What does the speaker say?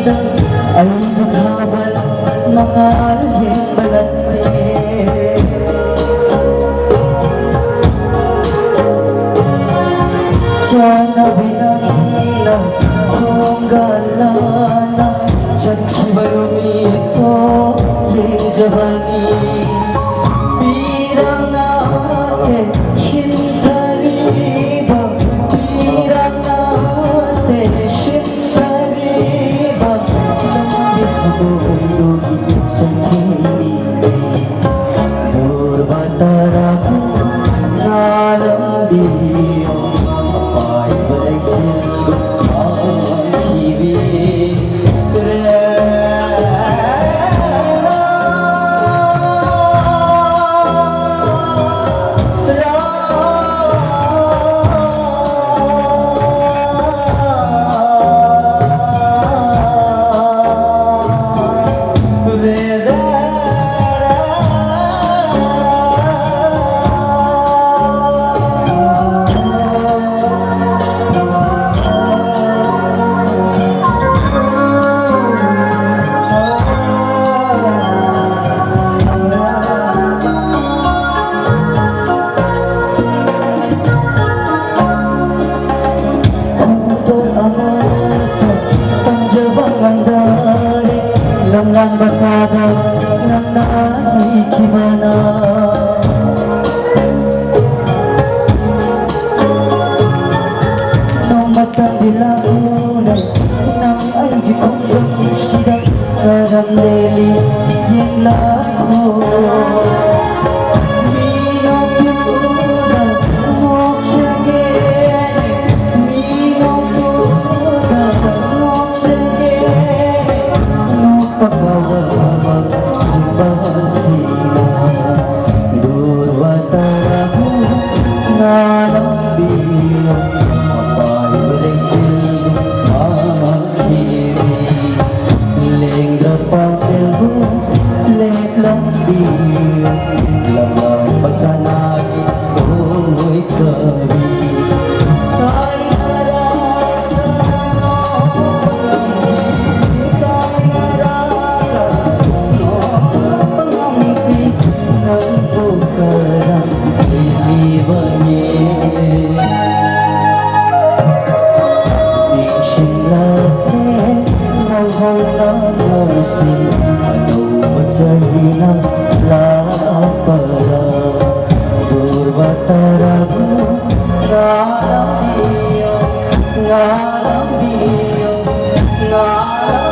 ay naghabal mga alhing balante. Sana binanginan kung galana sa kibarumi ito hinjabani birang natin shintaliba birang natin shintaliba lambit buhay-lugi sa hini durbataraku ngalang diyo apay balay silong ang hibig. Lang basada ng naikimana nung matandilaunan ng ay gipanggang siya karamdeli yung lako pagkawawag simbahan sila durwataraku ngalang biyo apay walay silong ang hibig lengga pagkalbo leklang biyo lamang pagkanagi ko'y kabi ngalang diyo